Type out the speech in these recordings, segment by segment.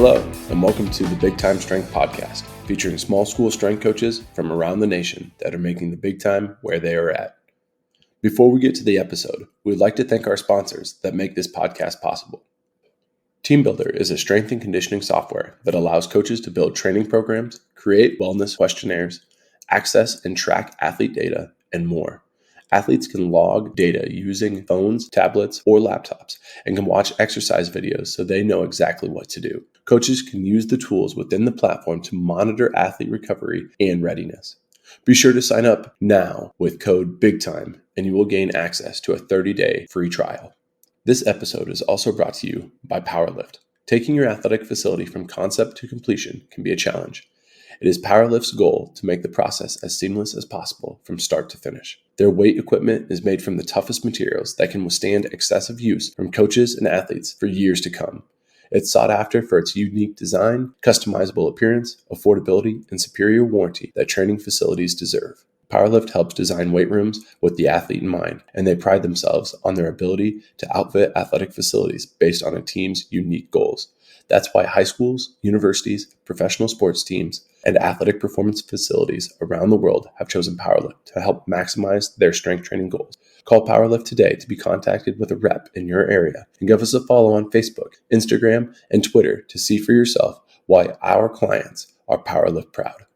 Hello, and welcome to the BigTime Strength Podcast, featuring small school strength coaches from around the nation that are making the big time where they are at. Before we get to the episode, we'd like to thank our sponsors that make this podcast possible. TeamBuildr is a strength and conditioning software that allows coaches to build training programs, create wellness questionnaires, access and track athlete data, and more. Athletes can log data using phones, tablets, or laptops and can watch exercise videos so they know exactly what to do. Coaches can use the tools within the platform to monitor athlete recovery and readiness. Be sure to sign up now with code BigTime and you will gain access to a 30-day free trial. This episode is also brought to you by Powerlift. Taking your athletic facility from concept to completion can be a challenge. It is Powerlift's goal to make the process as seamless as possible from start to finish. Their weight equipment is made from the toughest materials that can withstand excessive use from coaches and athletes for years to come. It's sought after for its unique design, customizable appearance, affordability, and superior warranty that training facilities deserve. Powerlift helps design weight rooms with the athlete in mind, and they pride themselves on their ability to outfit athletic facilities based on a team's unique goals. That's why high schools, universities, professional sports teams, and athletic performance facilities around the world have chosen Powerlift to help maximize their strength training goals. Call Powerlift today to be contacted with a rep in your area and give us a follow on Facebook, Instagram, and Twitter to see for yourself why our clients are Powerlift proud.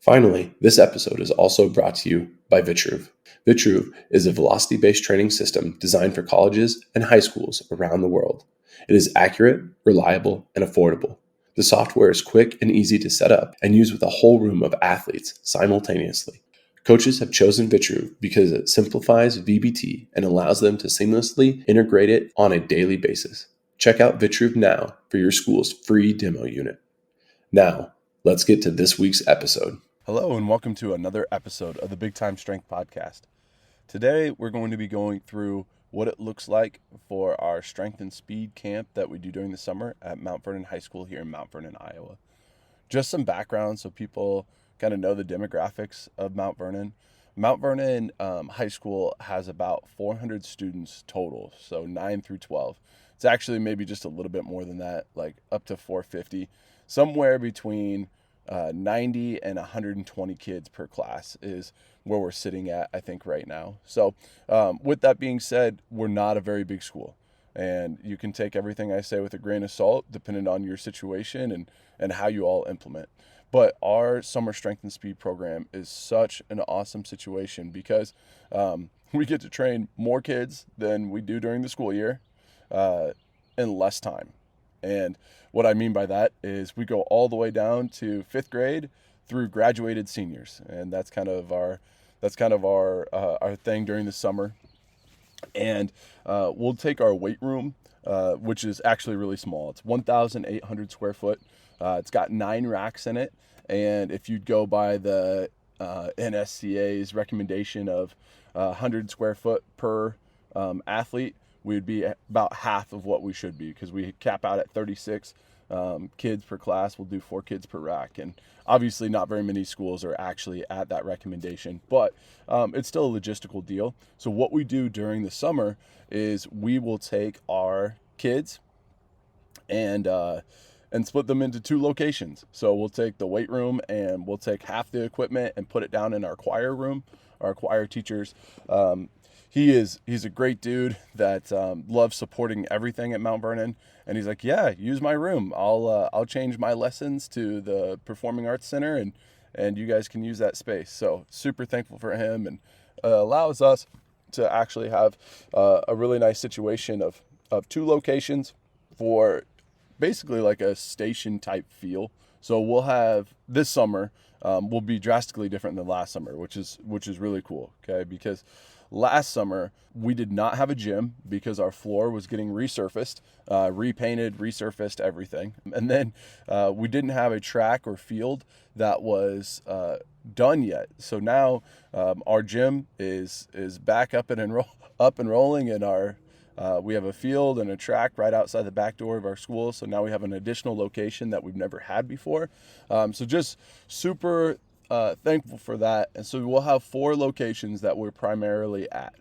Finally, this episode is also brought to you by Vitruve. Vitruve is a velocity-based training system designed for colleges and high schools around the world. It is accurate, reliable, and affordable. The software is quick and easy to set up and use with a whole room of athletes simultaneously. Coaches have chosen Vitruve because it simplifies VBT and allows them to seamlessly integrate it on a daily basis. Check out Vitruve now for your school's free demo unit. Now, let's get to this week's episode. Hello and welcome to another episode of the BigTime Strength Podcast. Today we're going to be going through what it looks like for our strength and speed camp that we do during the summer at Mount Vernon High School here in Mount Vernon, Iowa. Just some background so people kind of know the demographics of Mount Vernon. Mount Vernon High School has about 400 students total, so 9 through 12. It's actually maybe just a little bit more than that, like up to 450, somewhere between 90 and 120 kids per class is where we're sitting at, I think, right now. So with that being said, we're not a very big school. And you can take everything I say with a grain of salt, depending on your situation and how you all implement. But our summer strength and speed program is such an awesome situation because we get to train more kids than we do during the school year in less time. And what I mean by that is we go all the way down to 5th grade through graduated seniors, and that's kind of our thing during the summer. And we'll take our weight room, which is actually really small. It's 1,800 square foot. It's got 9 racks in it, and if you'd go by the NSCA's recommendation of 100 square foot per athlete, we would be about half of what we should be because we cap out at 36 kids per class. We'll do 4 kids per rack. And obviously not very many schools are actually at that recommendation, but it's still a logistical deal. So what we do during the summer is we will take our kids and split them into 2 locations. So we'll take the weight room and we'll take half the equipment and put it down in our choir room. Our choir teachers, he's a great dude that loves supporting everything at Mount Vernon, and he's like, yeah, use my room. I'll change my lessons to the Performing Arts Center, and you guys can use that space. So super thankful for him, and allows us to actually have a really nice situation of 2 locations for basically like a station type feel. So we'll have this summer will be drastically different than last summer, which is really cool. Okay, because last summer we did not have a gym because our floor was getting resurfaced, repainted, resurfaced, everything. And then we didn't have a track or field that was done yet. So now our gym is back up and rolling, and we have a field and a track right outside the back door of our school. So now we have an additional location that we've never had before. So just super thankful for that. And so we'll have 4 locations that we're primarily at.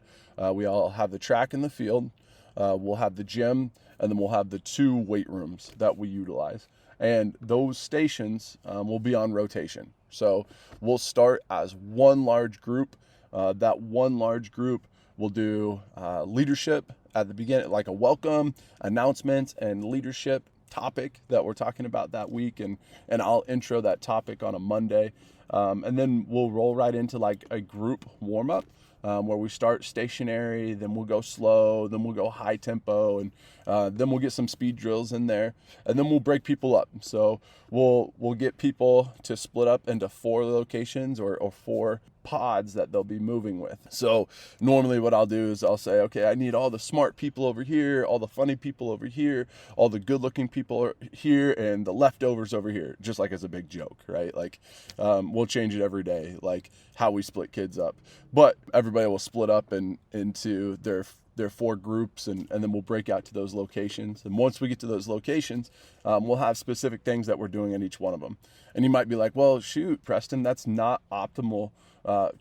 We all have the track and the field. We'll have the gym and then we'll have the 2 weight rooms that we utilize. And those stations will be on rotation. So we'll start as one large group. That one large group will do leadership at the beginning, like a welcome, announcements, and leadership topic that we're talking about that week. And I'll intro that topic on a Monday. And then we'll roll right into like a group warm up. Where we start stationary, then we'll go slow, then we'll go high tempo, and then we'll get some speed drills in there, and then we'll break people up. So we'll get people to split up into 4 locations or 4 pods that they'll be moving with. So normally what I'll do is I'll say, okay, I need all the smart people over here, all the funny people over here, all the good looking people are here, and the leftovers over here, just like as a big joke, right? Like we'll change it every day, like how we split kids up. But everybody will split up into their 4 groups, and then we'll break out to those locations. And once we get to those locations, we'll have specific things that we're doing at each one of them. And you might be like, well, shoot, Preston, that's not optimal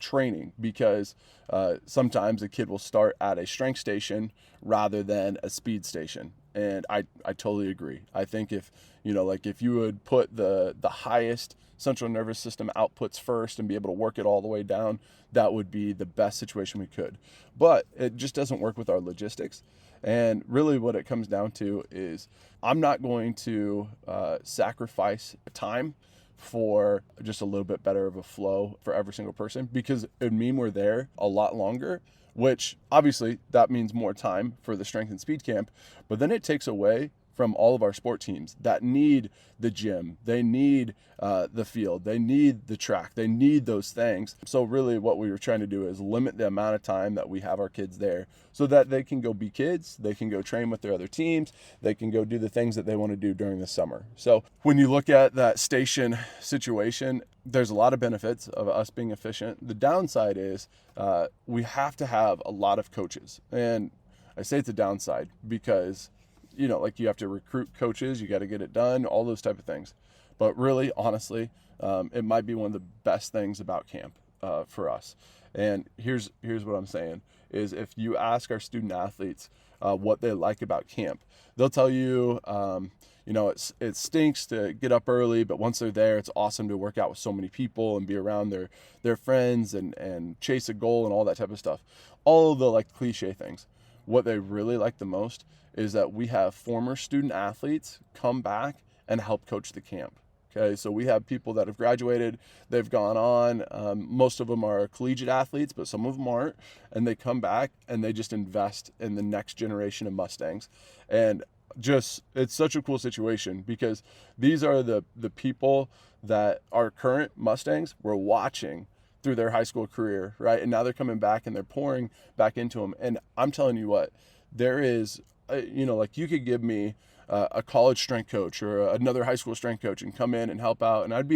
training, because sometimes a kid will start at a strength station rather than a speed station. And I totally agree. I think if you would put the highest central nervous system outputs first and be able to work it all the way down, that would be the best situation we could. But it just doesn't work with our logistics. And really what it comes down to is I'm not going to sacrifice time for just a little bit better of a flow for every single person, because it would mean we're there a lot longer, which obviously that means more time for the strength and speed camp, but then it takes away from all of our sport teams that need the gym, they need the field, they need the track, they need those things. So really what we were trying to do is limit the amount of time that we have our kids there so that they can go be kids, they can go train with their other teams, they can go do the things that they want to do during the summer. So when you look at that station situation, there's a lot of benefits of us being efficient. The downside is we have to have a lot of coaches. And I say it's a downside because like you have to recruit coaches, you got to get it done, all those type of things. But really, honestly, it might be one of the best things about camp for us. And here's what I'm saying is, if you ask our student athletes what they like about camp, they'll tell you, it stinks to get up early, but once they're there, it's awesome to work out with so many people and be around their friends and chase a goal and all that type of stuff. All of the like cliche things. What they really like the most is that we have former student athletes come back and help coach the camp. Okay, so we have people that have graduated, they've gone on, most of them are collegiate athletes, but some of them aren't, and they come back and they just invest in the next generation of Mustangs. And just, it's such a cool situation, because these are the people that our current Mustangs were watching through their high school career, right? And now they're coming back and they're pouring back into them. And I'm telling you what, there is, like you could give me a college strength coach or another high school strength coach and come in and help out, and I'd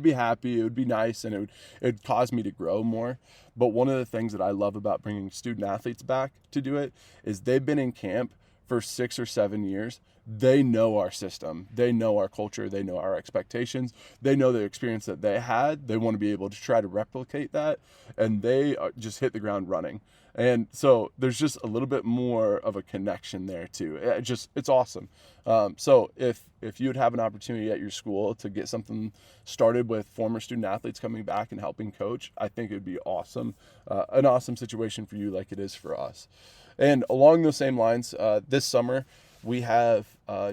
be happy. It would be nice, and it'd cause me to grow more. But one of the things that I love about bringing student athletes back to do it is they've been in camp for 6 or 7 years. They know our system, they know our culture, they know our expectations, they know the experience that they had. They want to be able to try to replicate that, and they just hit the ground running. And so there's just a little bit more of a connection there too. It's awesome. So if you'd have an opportunity at your school to get something started with former student athletes coming back and helping coach, I think it'd be awesome. An awesome situation for you, like it is for us. And along those same lines, this summer we have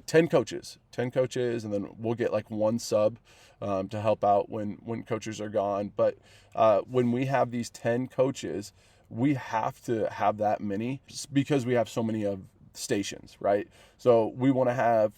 10 coaches, and then we'll get like one sub to help out when coaches are gone. But when we have these 10 coaches, we have to have that many because we have so many of stations, right? So we want to have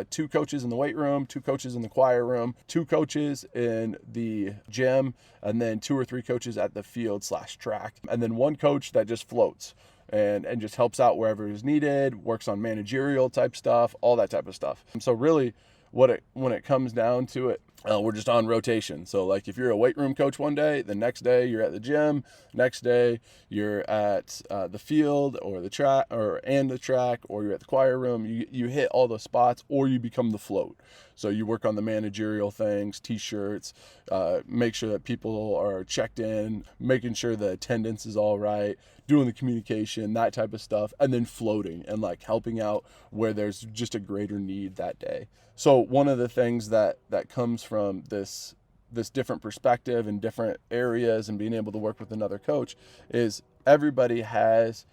2 coaches in the weight room, 2 coaches in the choir room, 2 coaches in the gym, and then 2 or 3 coaches at the field/track, and then 1 coach that just floats and just helps out wherever is needed, works on managerial type stuff, all that type of stuff. And so really when it comes down to it, we're just on rotation. So like if you're a weight room coach one day, the next day you're at the gym, next day you're at the field or the track or you're at the choir room. You hit all those spots, or you become the float. So you work on the managerial things, t-shirts, make sure that people are checked in, making sure the attendance is all right, doing the communication, that type of stuff, and then floating and like helping out where there's just a greater need that day. So one of the things that comes from this different perspective in different areas and being able to work with another coach is everybody has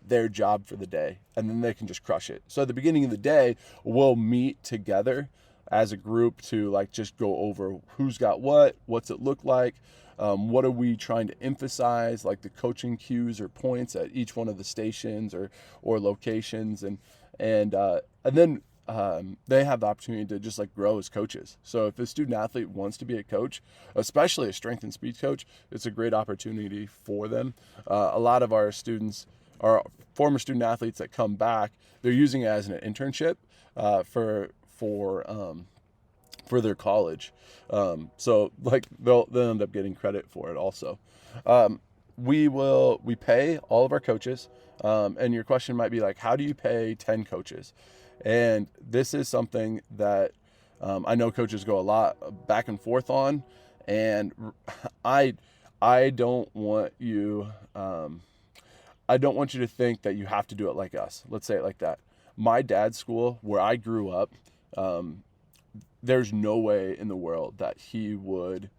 their job for the day, and then they can just crush it. So at the beginning of the day, we'll meet together as a group to like just go over who's got what's it look like, what are we trying to emphasize, like the coaching cues or points at each one of the stations or locations, and then they have the opportunity to just like grow as coaches. So if a student athlete wants to be a coach, especially a strength and speed coach, it's a great opportunity for them. A lot of our students, our former student athletes that come back, they're using it as an internship for their college. So like they'll end up getting credit for it also. We pay all of our coaches. And your question might be like, how do you pay 10 coaches? And this is something that I know coaches go a lot back and forth on. And I don't want you to think that you have to do it like us. Let's say it like that. My dad's school, where I grew up, there's no way in the world that he would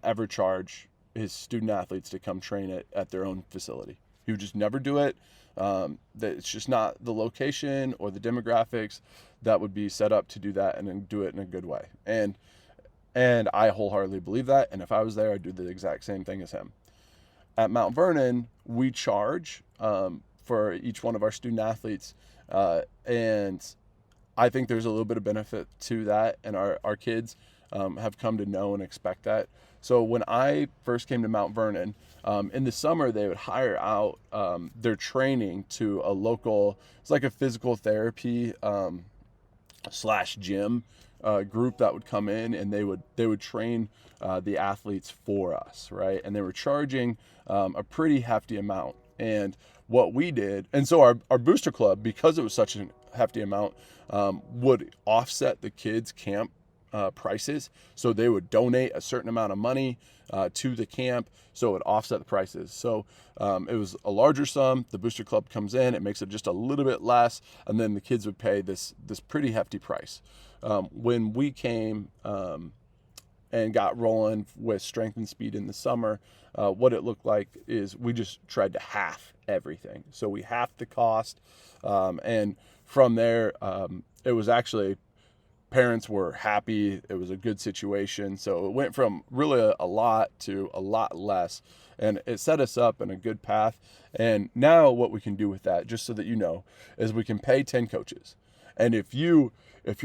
ever charge his student athletes to come train at their own facility. He would just never do it. It's just not the location or the demographics that would be set up to do that and then do it in a good way. And I wholeheartedly believe that. And if I was there, I'd do the exact same thing as him. At Mount Vernon, we charge for each one of our student athletes. And I think there's a little bit of benefit to that. And our kids have come to know and expect that. So when I first came to Mount Vernon, in the summer, they would hire out their training to a local, it's like a physical therapy / gym group that would come in, and they would train the athletes for us, right? And they were charging a pretty hefty amount. And what we did, and so our booster club, because it was such a hefty amount, would offset the kids' camp prices. So they would donate a certain amount of money to the camp, so it would offset the prices. So it was a larger sum. The booster club comes in, it makes it just a little bit less, and then the kids would pay this pretty hefty price. When we came and got rolling with strength and speed in the summer, what it looked like is we just tried to half everything. So we halved the cost, and from there, it was actually, parents were happy. It was a good situation. So it went from really a lot to a lot less, and it set us up in a good path. And now what we can do with that, just so that you know, is we can pay 10 coaches. And if you're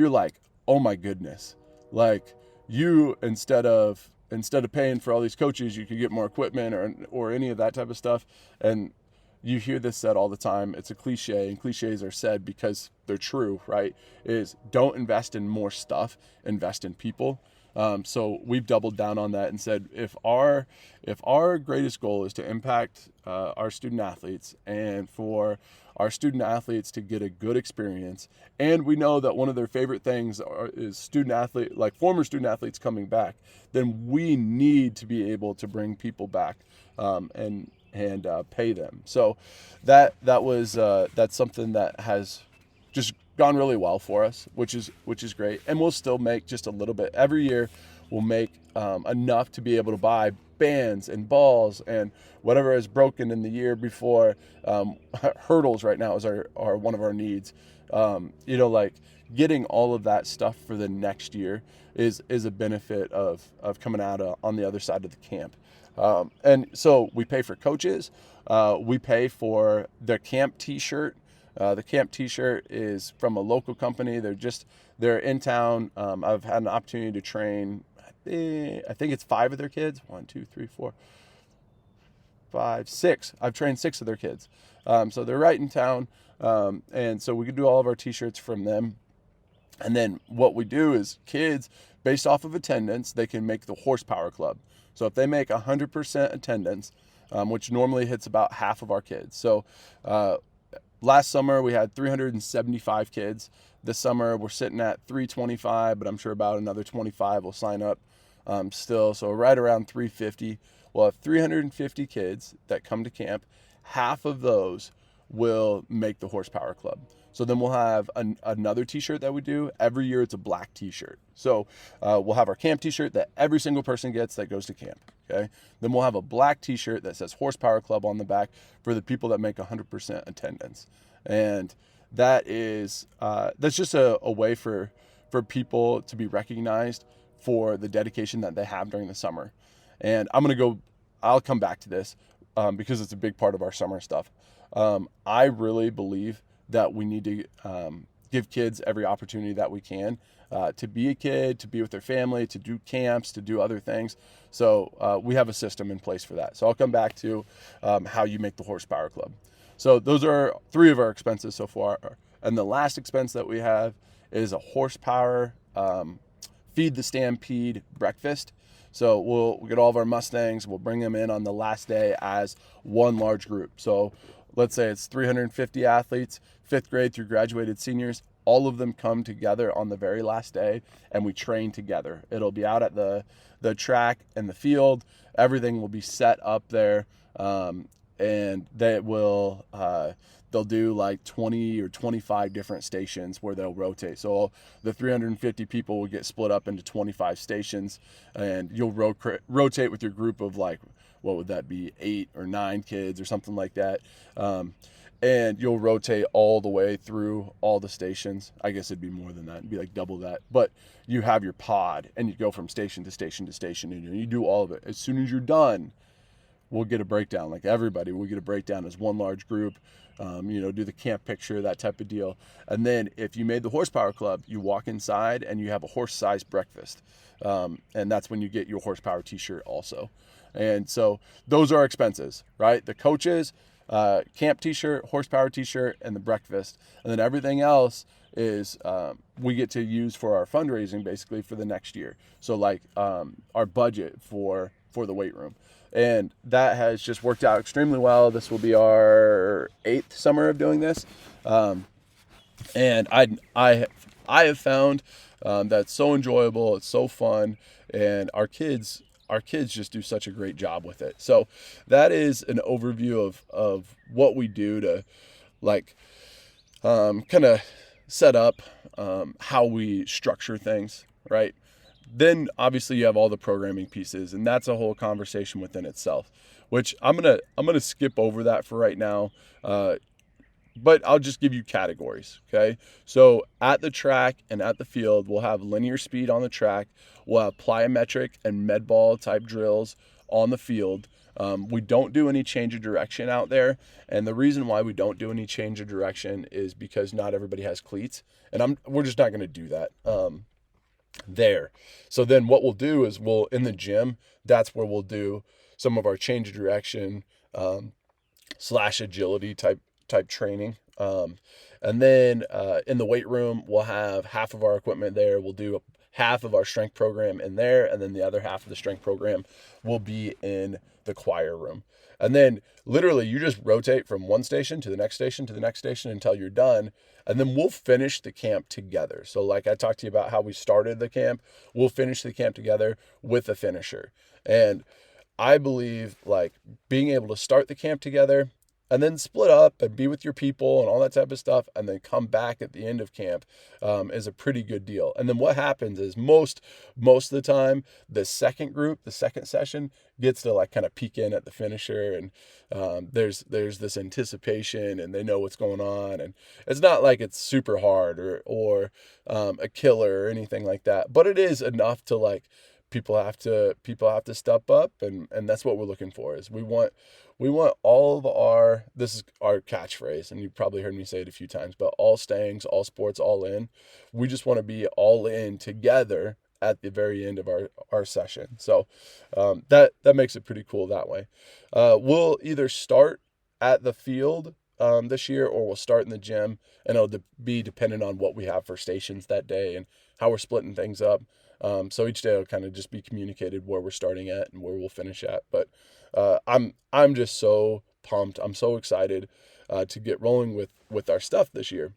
like, oh my goodness, like you, instead of paying for all these coaches, you could get more equipment or any of that type of stuff. And you hear this said all the time. It's a cliche, and cliches are said because they're true, right? Is don't invest in more stuff, invest in people. So we've doubled down on that and said, if our greatest goal is to impact our student athletes and for our student athletes to get a good experience, and we know that one of their favorite things is former student athletes coming back, then we need to be able to bring people back and pay them. So that's something that has just gone really well for us, which is great. And we'll still make just a little bit every year. We'll make enough to be able to buy bands and balls and whatever is broken in the year before. Hurdles right now are one of our needs. Like getting all of that stuff for the next year is a benefit of coming out on the other side of the camp. And so we pay for coaches. We pay for their camp t-shirt. The camp t-shirt is from a local company. They're in town. I've had an opportunity to train, I think it's 5 of their kids. 1, 2, 3, 4, 5, 6. I've trained 6 of their kids. So they're right in town. And so we can do all of our t-shirts from them. And then what we do is kids based off of attendance, they can make the horsepower club. So if they make 100% attendance, which normally hits about half of our kids. So last summer we had 375 kids. This summer we're sitting at 325, but I'm sure about another 25 will sign up still. So right around 350. We'll have 350 kids that come to camp. Half of those will make the horsepower club. So then we'll have another t-shirt that we do. Every year it's a black t-shirt. So we'll have our camp t-shirt that every single person gets that goes to camp. Okay. Then we'll have a black t-shirt that says horsepower club on the back for the people that make 100% attendance. And that is, that's just a way for people to be recognized for the dedication that they have during the summer. And I'll come back to this because it's a big part of our summer stuff. I really believe that we need to give kids every opportunity that we can to be a kid, to be with their family, to do camps, to do other things. So we have a system in place for that. So I'll come back to how you make the horsepower club. So those are 3 of our expenses so far. And the last expense that we have is a horsepower feed the stampede breakfast. So we'll get all of our Mustangs, we'll bring them in on the last day as one large group. So let's say it's 350 athletes, 5th grade through graduated seniors. All of them come together on the very last day and we train together. It'll be out at the track and the field. Everything will be set up there. And they'll do like 20 or 25 different stations where they'll rotate. So the 350 people will get split up into 25 stations, and you'll rotate with your group of like, what would that be, 8 or 9 kids or something like that. And you'll rotate all the way through all the stations. I guess it'd be more than that. It'd be like double that. But you have your pod and you go from station to station to station and you do all of it. As soon as you're done, we'll get a breakdown. Like everybody, we'll get a breakdown as one large group, do the camp picture, that type of deal. And then if you made the horsepower club, you walk inside and you have a horse-sized breakfast. And that's when you get your horsepower t-shirt also. And so those are our expenses, right? The coaches, camp t-shirt, horsepower t-shirt, and the breakfast. And then everything else is we get to use for our fundraising basically for the next year. So like our budget for the weight room. And that has just worked out extremely well. This will be our 8th summer of doing this. And I have found that it's so enjoyable, it's so fun, and our kids just do such a great job with it. So that is an overview of what we do to like kind of set up how we structure things, right? Then obviously you have all the programming pieces, and that's a whole conversation within itself, which I'm gonna skip over that for right now. But I'll just give you categories, okay? So at the track and at the field, we'll have linear speed on the track. We'll have plyometric and med ball type drills on the field. We don't do any change of direction out there. And the reason why we don't do any change of direction is because not everybody has cleats. And we're just not going to do that there. So then what we'll do is in the gym, that's where we'll do some of our change of direction / agility type training. And then in the weight room, we'll have half of our equipment there. We'll do half of our strength program in there, and then the other half of the strength program will be in the choir room. And then literally you just rotate from one station to the next station to the next station until you're done. And then we'll finish the camp together. So like I talked to you about how we started the camp, we'll finish the camp together with a finisher. And I believe like being able to start the camp together and then split up and be with your people and all that type of stuff, and then come back at the end of camp is a pretty good deal. And then what happens is most of the time, the second group, the second session gets to like kind of peek in at the finisher, and there's this anticipation, and they know what's going on, and it's not like it's super hard or a killer or anything like that, but it is enough to like people have to step up, and that's what we're looking for. Is we want all of this is our catchphrase, and you've probably heard me say it a few times, but all Stangs, all sports, all in. We just want to be all in together at the very end of our session. So that makes it pretty cool that way. We'll either start at the field this year, or we'll start in the gym, and it'll be dependent on what we have for stations that day and how we're splitting things up. So each day will kind of just be communicated where we're starting at and where we'll finish at. But I'm just so pumped. I'm so excited to get rolling with our stuff this year.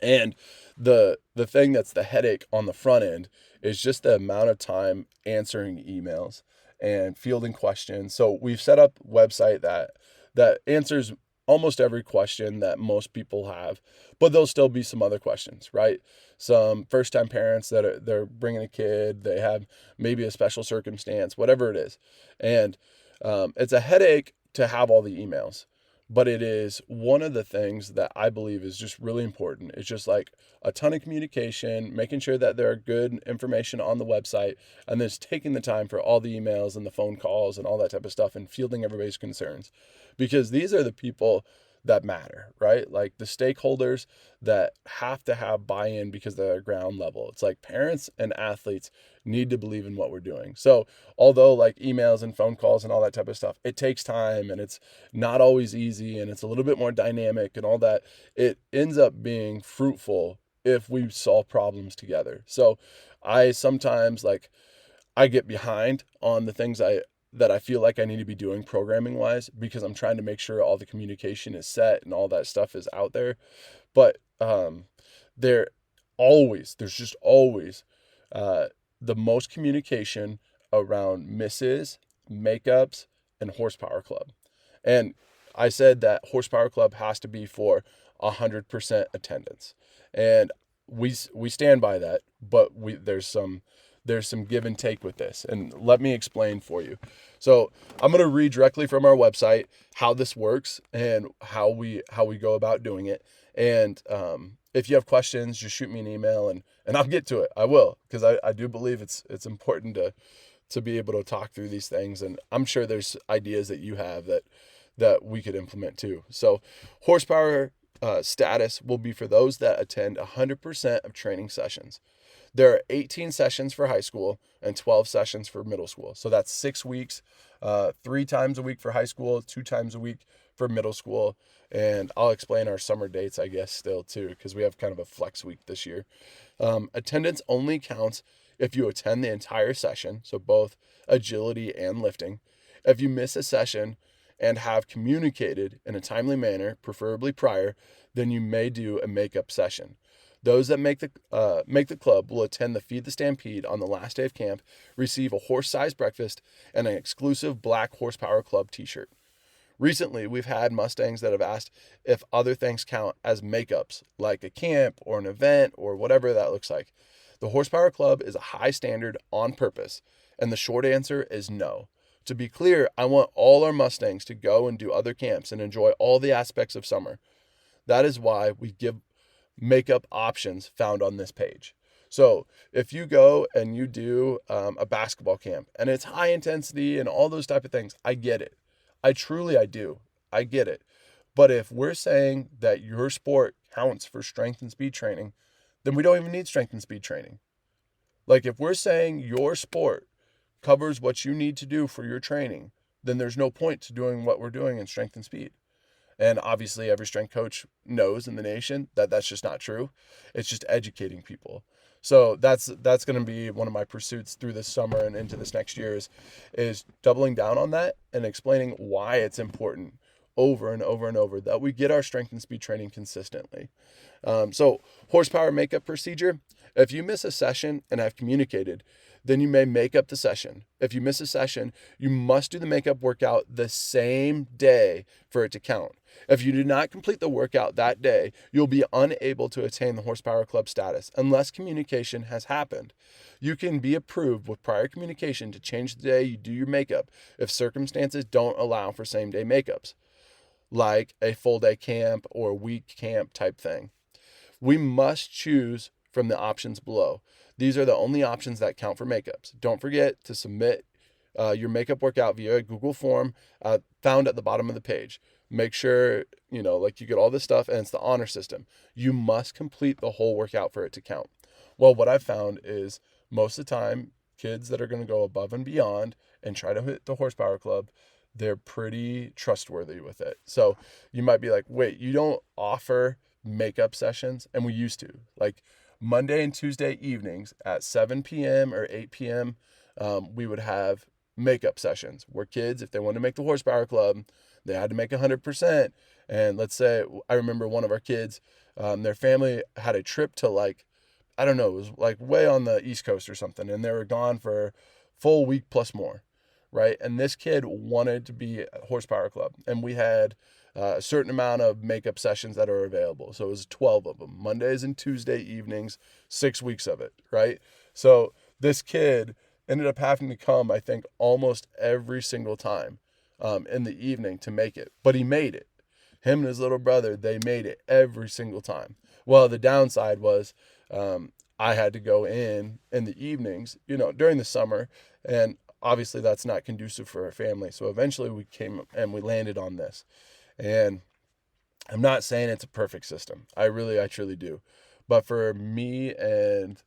And the thing that's the headache on the front end is just the amount of time answering emails and fielding questions. So we've set up a website that answers almost every question that most people have, but there'll still be some other questions, right? Some first-time parents they're bringing a kid, they have maybe a special circumstance, whatever it is, and it's a headache to have all the emails. But it is one of the things that I believe is just really important. It's just like a ton of communication, making sure that there are good information on the website, and then just taking the time for all the emails and the phone calls and all that type of stuff and fielding everybody's concerns. Because these are the people that matter, right? Like the stakeholders that have to have buy-in because they're at ground level. It's like parents and athletes need to believe in what we're doing. So although like emails and phone calls and all that type of stuff, it takes time and it's not always easy and it's a little bit more dynamic and all that, it ends up being fruitful if we solve problems together. So I sometimes I get behind on the things that I feel like I need to be doing programming wise because I'm trying to make sure all the communication is set and all that stuff is out there. But there there's just always the most communication around misses, makeups, and horsepower club. And I said that horsepower club has to be for 100% attendance. And we stand by that, but there's some give and take with this. And let me explain for you. So I'm going to read directly from our website how this works and how we go about doing it. And if you have questions, just shoot me an email and I'll get to it. I will, because I do believe it's important to be able to talk through these things. And I'm sure there's ideas that you have that we could implement too. So horsepower status will be for those that attend 100% of training sessions. There are 18 sessions for high school and 12 sessions for middle school. So that's 6 weeks, 3 times a week for high school, 2 times a week for middle school. And I'll explain our summer dates, I guess, still too, because we have kind of a flex week this year. Attendance only counts if you attend the entire session, so both agility and lifting. If you miss a session and have communicated in a timely manner, preferably prior, then you may do a makeup session. Those that make the club will attend the Feed the Stampede on the last day of camp, receive a horse-sized breakfast, and an exclusive black Horsepower Club t-shirt. Recently, we've had Mustangs that have asked if other things count as makeups, like a camp or an event or whatever that looks like. The Horsepower Club is a high standard on purpose, and the short answer is no. To be clear, I want all our Mustangs to go and do other camps and enjoy all the aspects of summer. That is why we give makeup options found on this page. So if you go and you do a basketball camp and it's high intensity and all those type of things, I get it. I do. I get it. But if we're saying that your sport counts for strength and speed training, then we don't even need strength and speed training. Like if we're saying your sport covers what you need to do for your training, then there's no point to doing what we're doing in strength and speed. And obviously every strength coach knows in the nation that that's just not true. It's just educating people. So that's going to be one of my pursuits through this summer and into this next year is doubling down on that and explaining why it's important over and over and over that we get our strength and speed training consistently. So horsepower makeup procedure. If you miss a session and have communicated, then you may make up the session. If you miss a session, you must do the makeup workout the same day for it to count. If you do not complete the workout that day, you'll be unable to attain the Horsepower Club status unless communication has happened. You can be approved with prior communication to change the day you do your makeup if circumstances don't allow for same-day makeups, like a full-day camp or a week camp type thing. We must choose from the options below. These are the only options that count for makeups. Don't forget to submit your makeup workout via a Google form found at the bottom of the page. Make sure, you get all this stuff, and it's the honor system. You must complete the whole workout for it to count. Well, what I've found is most of the time, kids that are going to go above and beyond and try to hit the Horsepower Club, they're pretty trustworthy with it. So you might be like, wait, you don't offer makeup sessions? And we used to. Like Monday and Tuesday evenings at 7 p.m. or 8 p.m., we would have makeup sessions where kids, if they wanted to make the horsepower club, they had to make 100%. And let's say, I remember one of our kids, their family had a trip to like, I don't know, it was like way on the East Coast or something, and they were gone for a full week plus more, right? And this kid wanted to be a horsepower club, and we had a certain amount of makeup sessions that are available. So it was 12 of them, Mondays and Tuesday evenings, 6 weeks of it, right? So this kid ended up having to come, I think, almost every single time in the evening to make it, but he made it. Him and his little brother, they made it every single time. Well, the downside was I had to go in the evenings, during the summer, and obviously that's not conducive for our family. So eventually we came and we landed on this. And I'm not saying it's a perfect system. I truly do. But for me and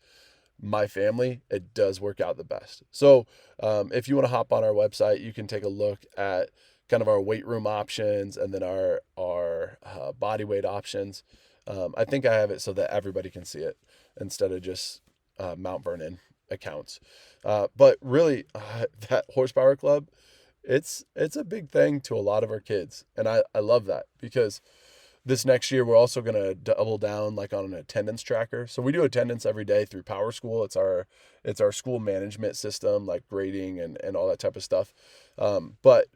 my family, it does work out the best. So if you want to hop on our website, you can take a look at kind of our weight room options and then our body weight options. I think I have it so that everybody can see it instead of just Mount Vernon accounts. But really, that horsepower club, it's a big thing to a lot of our kids, and I love that because this next year we're also going to double down like on an attendance tracker. So we do attendance every day through Power School. It's our school management system, like grading and all that type of stuff. But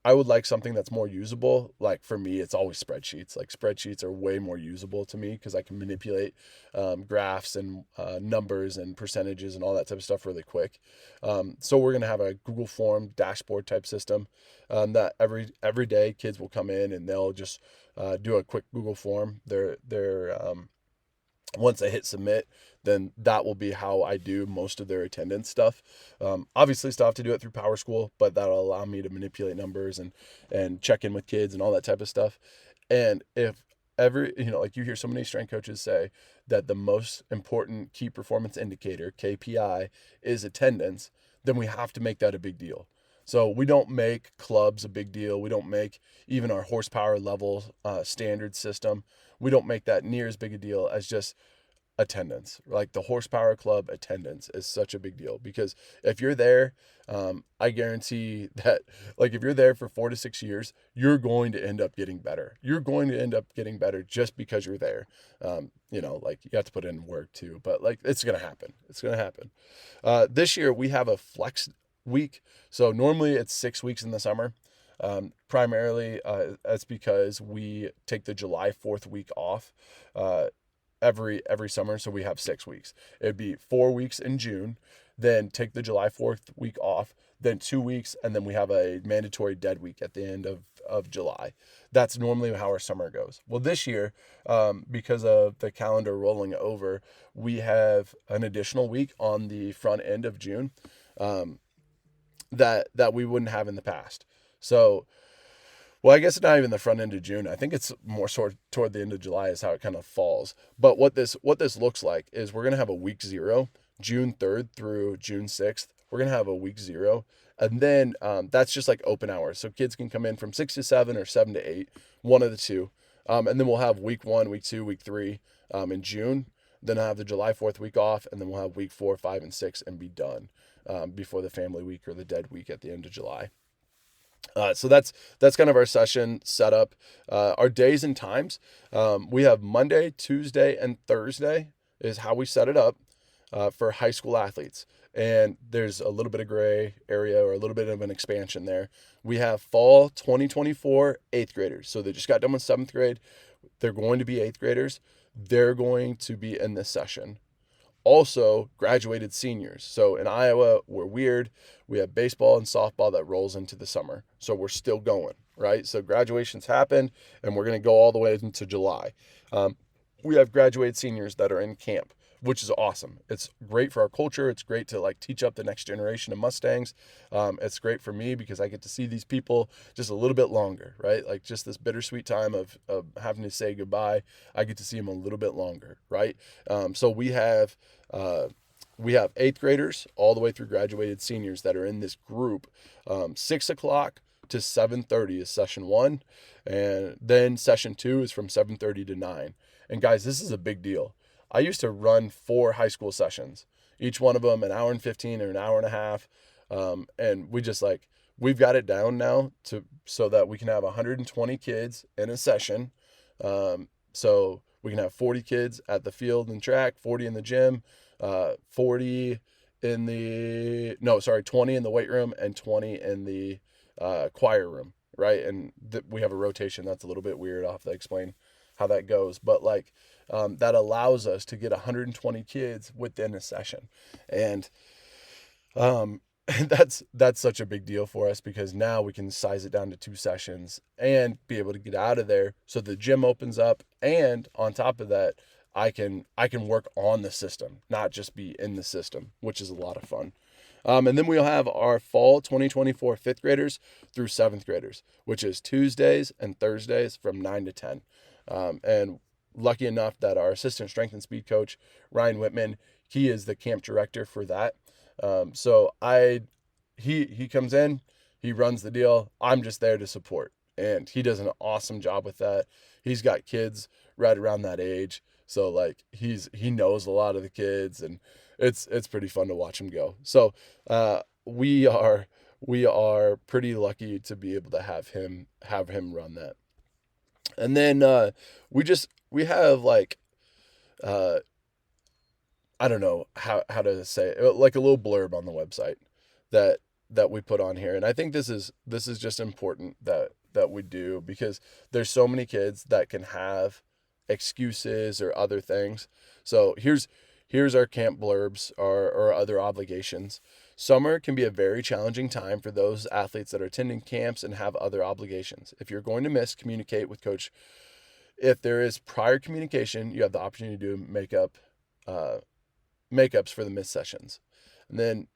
I would like something that's more usable. Like for me, it's always spreadsheets. Like spreadsheets are way more usable to me because I can manipulate graphs and numbers and percentages and all that type of stuff really quick. So we're gonna have a Google Form dashboard type system that every day kids will come in and they'll just do a quick Google form. Once they hit submit, then that will be how I do most of their attendance stuff. Obviously, still have to do it through Power School, but that'll allow me to manipulate numbers and check in with kids and all that type of stuff. And if like you hear so many strength coaches say that the most important key performance indicator, KPI, is attendance, then we have to make that a big deal. So we don't make clubs a big deal. We don't make even our horsepower level standard system. We don't make that near as big a deal as just attendance. Like the horsepower club attendance is such a big deal because if you're there, I guarantee that like if you're there for 4 to 6 years, you're going to end up getting better. You're going to end up getting better just because you're there. Like you have to put in work too, but like it's gonna happen. It's gonna happen. This year we have a flex week, so normally it's 6 weeks in the summer. Primarily, that's because we take the July 4th week off every summer, so we have 6 weeks. It'd be 4 weeks in June, then take the July 4th week off, then 2 weeks, and then we have a mandatory dead week at the end of July. That's normally how our summer goes. Well, this year, because of the calendar rolling over, we have an additional week on the front end of June that we wouldn't have in the past. So, well, I guess it's not even the front end of June. I think it's more sort toward the end of July is how it kind of falls. But what this looks like is we're gonna have a week 0, June 3rd through June 6th. We're gonna have a week 0, and then that's just like open hours, so kids can come in from 6 to 7 or 7 to 8, one of the two. And then we'll have week 1, week 2, week 3 in June. Then I'll have the July 4th week off, and then we'll have week 4, 5, and 6 and be done before the family week or the dead week at the end of July. So that's kind of our session setup. Our days and times, we have Monday, Tuesday, and Thursday is how we set it up for high school athletes. And there's a little bit of gray area or a little bit of an expansion there. We have fall 2024 8th graders. So they just got done with 7th grade. They're going to be 8th graders. They're going to be in this session. Also, graduated seniors. So in Iowa, we're weird. We have baseball and softball that rolls into the summer. So we're still going, right? So graduations happen, and we're going to go all the way into July. We have graduated seniors that are in camp, which is awesome. It's great for our culture. It's great to like teach up the next generation of Mustangs. It's great for me because I get to see these people just a little bit longer, right? Like just this bittersweet time of having to say goodbye. I get to see them a little bit longer, right? So we have 8th graders all the way through graduated seniors that are in this group, 6 o'clock to 7:30 is session 1, and then session 2 is from 7:30 to 9. And guys, this is a big deal. I used to run 4 high school sessions, each one of them an hour and 15 or an hour and a half, and we've got it down now to so that we can have 120 kids in a session. So we can have 40 kids at the field and track, 40 in the gym, 20 in the weight room, and 20 in the choir room, right? And we have a rotation. That's a little bit weird. I'll have to explain how that goes. But that allows us to get 120 kids within a session. And that's such a big deal for us, because now we can size it down to 2 sessions and be able to get out of there so the gym opens up, and on top of that I can work on the system, not just be in the system, which is a lot of fun. And then we'll have our fall 2024 5th graders through 7th graders, which is Tuesdays and Thursdays from 9 to 10. And lucky enough that our assistant strength and speed coach, Ryan Whitman, he is the camp director for that. So he comes in, he runs the deal. I'm just there to support, and he does an awesome job with that. He's got kids right around that age. So he knows a lot of the kids, and it's pretty fun to watch him go. So, we are pretty lucky to be able to have him run that. And then, we have I don't know how to say it, like a little blurb on the website that we put on here. And I think this is just important that we do, because there's so many kids that can have excuses or other things. So here's our camp blurbs or other obligations. Summer can be a very challenging time for those athletes that are attending camps and have other obligations. If you're going to miss, communicate with coach. If there is prior communication, you have the opportunity to do makeups for the missed sessions. And then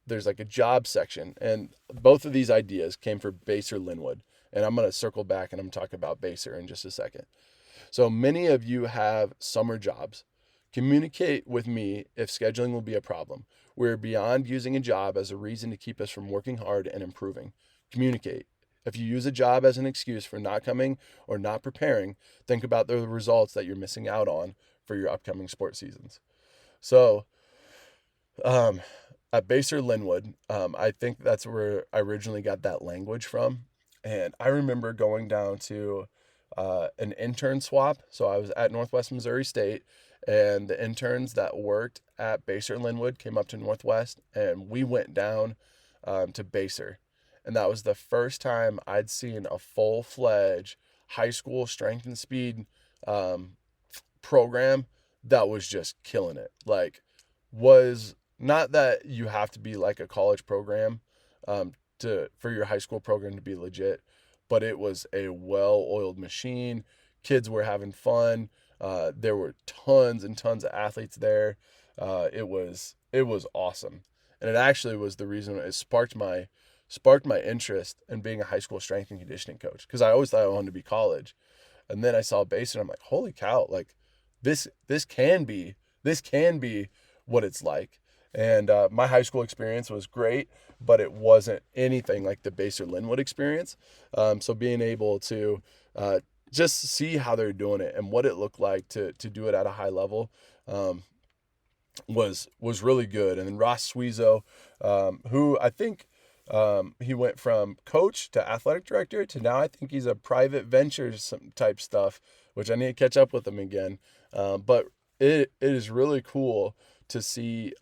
there's a job section, and both of these ideas came from Baser Linwood. And I'm going to circle back and I'm going to talk about Baser in just a second. So many of you have summer jobs. Communicate with me if scheduling will be a problem. We're beyond using a job as a reason to keep us from working hard and improving. Communicate. If you use a job as an excuse for not coming or not preparing, think about the results that you're missing out on for your upcoming sport seasons. So, at Baser Linwood, I think that's where I originally got that language from. And I remember going down to an intern swap. So I was at Northwest Missouri State, and the interns that worked at Baser Linwood came up to Northwest, and we went down to Baser. And that was the first time I'd seen a full-fledged high school strength and speed program that was just killing it. Was not that you have to be like a college program for your high school program to be legit, but it was a well-oiled machine. Kids were having fun. There were tons and tons of athletes there. It was awesome, and it actually was the reason it sparked my interest in being a high school strength and conditioning coach, because I always thought I wanted to be college. And then I saw Baser, and I'm like, holy cow! This can be what it's like. And my high school experience was great, but it wasn't anything like the Baser Linwood experience. So being able to just see how they're doing it and what it looked like to do it at a high level was really good. And then Ross Suizo, who I think he went from coach to athletic director to now I think he's a private ventures type stuff, which I need to catch up with him again. But it is really cool to see.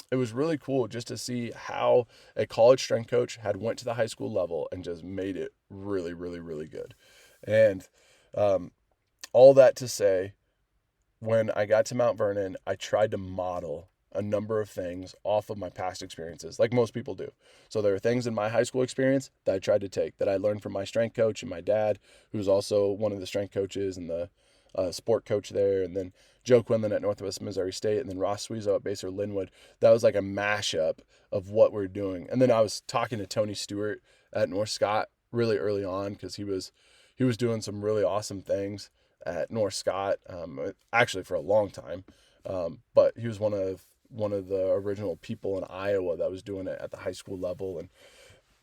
It was really cool just to see how a college strength coach had went to the high school level and just made it really, really, really good. And all that to say, when I got to Mount Vernon, I tried to model a number of things off of my past experiences, like most people do. So there are things in my high school experience that I tried to take, that I learned from my strength coach and my dad, who's also one of the strength coaches and the sport coach there, and then Joe Quinlan at Northwest Missouri State, and then Ross Suizo at Baser Linwood. That was like a mashup of what we're doing. And then I was talking to Tony Stewart at North Scott really early on, because he was doing some really awesome things at North Scott, actually for a long time. But he was one of the original people in Iowa that was doing it at the high school level. And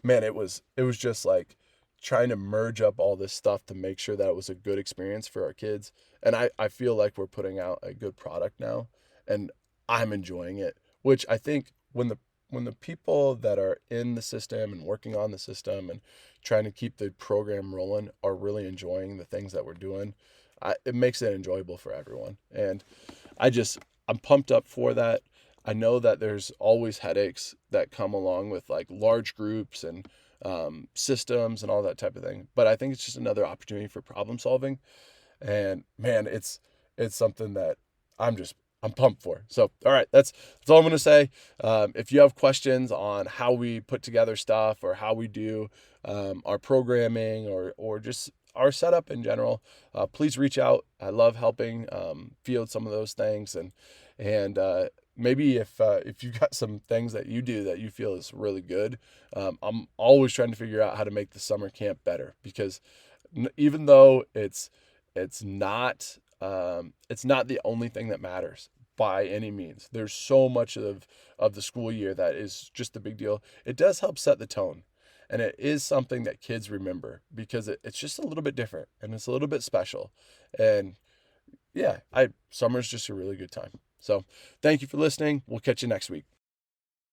man, it was just like trying to merge up all this stuff to make sure that it was a good experience for our kids. And I feel like we're putting out a good product now, and I'm enjoying it, which I think when the people that are in the system and working on the system and trying to keep the program rolling are really enjoying the things that we're doing, it makes it enjoyable for everyone. And I'm pumped up for that. I know that there's always headaches that come along with like large groups and systems and all that type of thing. But I think it's just another opportunity for problem solving. And man, it's something that I'm pumped for. So all right, that's all I'm gonna say. If you have questions on how we put together stuff or how we do our programming or just our setup in general, please reach out. I love helping field some of those things, and maybe if you got some things that you do that you feel is really good, I'm always trying to figure out how to make the summer camp better, because even though it's not the only thing that matters by any means. There's so much of the school year that is just a big deal. It does help set the tone. And it is something that kids remember because it's just a little bit different and it's a little bit special. And yeah, summer's just a really good time. So thank you for listening. We'll catch you next week.